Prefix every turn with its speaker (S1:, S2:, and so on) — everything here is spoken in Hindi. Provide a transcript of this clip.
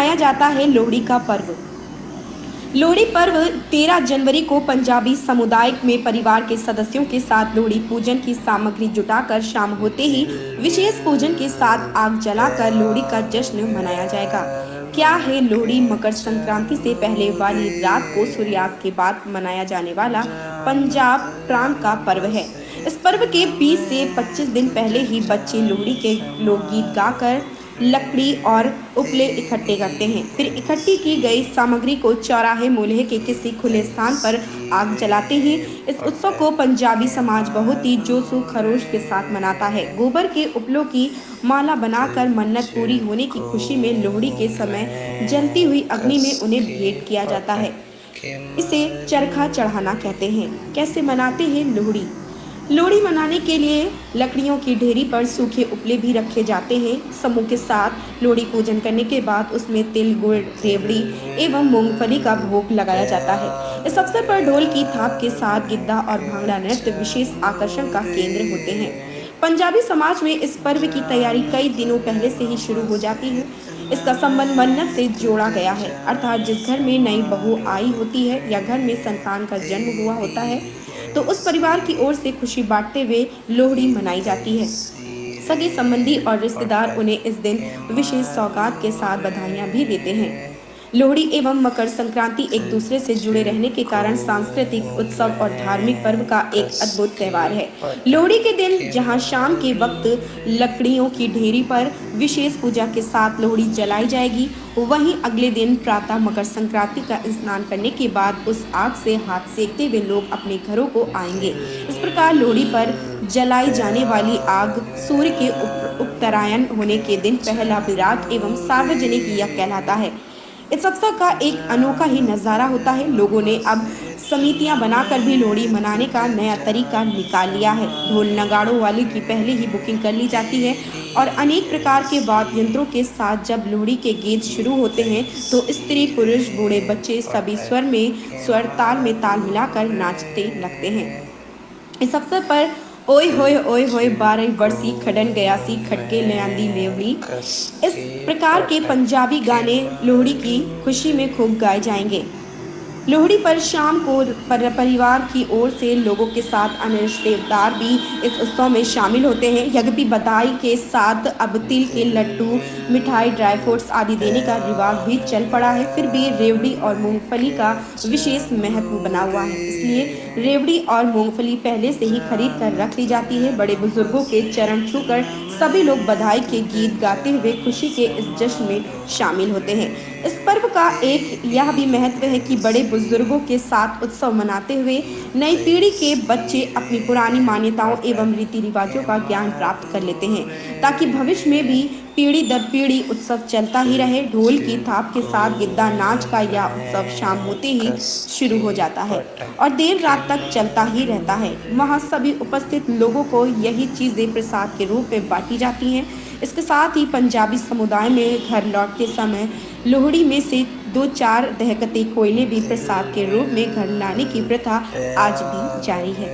S1: मनाया जाता है लोहड़ी का पर्व। लोहड़ी पर्व 13 जनवरी को पंजाबी समुदाय में परिवार के सदस्यों के साथ लोहड़ी पूजन की सामग्री जुटाकर शाम होते ही विशेष पूजन के साथ आग जलाकर लोहड़ी का जश्न मनाया जाएगा। क्या है लोहड़ी? मकर संक्रांति से पहले वाली रात को सूर्यास्त के बाद मनाया जाने वाला पंजाब प्रांत का पर्व है। इस पर्व के 20 से 25 दिन पहले ही बच्चे लोहड़ी के लोकगीत गाकर लकड़ी और उपले इकट्ठे करते हैं। फिर इकट्ठी की गई सामग्री को चौराहे मोहल्ले के किसी खुले स्थान पर आग जलाते हैं। इस उत्सव को पंजाबी समाज बहुत ही जोशो खरोश के साथ मनाता है। गोबर के उपलों की माला बनाकर मन्नत पूरी होने की खुशी में लोहड़ी के समय जलती हुई अग्नि में उन्हें भेंट किया जाता है। इसे चरखा चढ़ाना कहते हैं। कैसे मनाते हैं लोहड़ी? लोहड़ी मनाने के लिए लकड़ियों की ढेरी पर सूखे उपले भी रखे जाते हैं। समूह के साथ लोहड़ी पूजन करने के बाद उसमें तिल, गुड़, रेवड़ी एवं मूंगफली का भोग लगाया जाता है। इस अवसर पर ढोल की थाप के साथ गिद्धा और भांगड़ा नृत्य विशेष आकर्षण का केंद्र होते हैं। पंजाबी समाज में इस पर्व की तैयारी कई दिनों पहले से ही शुरू हो जाती है। इसका संबंध मन्नत से जोड़ा गया है, अर्थात जिस घर में नई बहू आई होती है या घर में संतान का जन्म हुआ होता है तो उस परिवार की ओर से खुशी बांटते हुए लोहड़ी मनाई जाती है। सगे संबंधी और रिश्तेदार उन्हें इस दिन विशेष सौगात के साथ बधाइयां भी देते हैं। लोहड़ी एवं मकर संक्रांति एक दूसरे से जुड़े रहने के कारण सांस्कृतिक उत्सव और धार्मिक पर्व का एक अद्भुत त्योहार है। लोहड़ी के दिन जहां शाम के वक्त लकड़ियों की ढेरी पर विशेष पूजा के साथ लोहड़ी जलाई जाएगी, वहीं अगले दिन प्रातः मकर संक्रांति का स्नान करने के बाद उस आग से हाथ सेकते हुए लोग अपने घरों को आएंगे। इस प्रकार लोहड़ी पर जलाई जाने वाली आग सूर्य के उत्तरायण होने के दिन पहला विराट एवं सार्वजनिक यज्ञ कहलाता है। इस अवसर का एक अनोखा ही नज़ारा होता है। लोगों ने अब समितियां बनाकर भी लोहड़ी मनाने का नया तरीका निकाल लिया है। ढोल नगाड़ों वाले की पहले ही बुकिंग कर ली जाती है और अनेक प्रकार के वाद्य यंत्रों के साथ जब लोहड़ी के गीत शुरू होते हैं तो स्त्री, पुरुष, बूढ़े, बच्चे सभी स्वर ताल में ताल मिलाकर नाचते लगते हैं। इस अवसर पर ओए होए 12 वर्षी खडन गयासी खटके लयांदी लेवली इस प्रकार के पंजाबी गाने लोहड़ी की खुशी में खूब गाए जाएंगे। लोहड़ी पर शाम को परिवार की ओर से लोगों के साथ अन्य रिश्तेदार भी इस उत्सव में शामिल होते हैं। यज्ञ बधाई के साथ अब तिल के लड्डू, मिठाई, ड्राई फ्रूट्स आदि देने का रिवाज भी चल पड़ा है। फिर भी रेवड़ी और मूंगफली का विशेष महत्व बना हुआ है, इसलिए रेवड़ी और मूंगफली पहले से ही खरीद कर रख ली जाती है। बड़े बुजुर्गों के चरण छूकर सभी लोग बधाई के गीत गाते हुए खुशी के इस जश्न में शामिल होते हैं। इस पर्व का एक यह भी महत्व है कि बड़े बुजुर्गों के साथ उत्सव मनाते हुए नई पीढ़ी के बच्चे अपनी पुरानी मान्यताओं एवं रीति रिवाजों का ज्ञान प्राप्त कर लेते हैं, ताकि भविष्य में भी पीढ़ी दर पीढ़ी उत्सव चलता ही रहे। ढोल की थाप के साथ गिद्धा नाच का यह उत्सव शाम होते ही शुरू हो जाता है और देर रात तक चलता ही रहता है। वहाँ सभी उपस्थित लोगों को यही चीजें प्रसाद के रूप में बांटी जाती हैं। इसके साथ ही पंजाबी समुदाय में घर लौटते समय लोहड़ी में से 2-4 दहकते कोयले भी प्रसाद के रूप में घर लाने की प्रथा आज भी जारी है।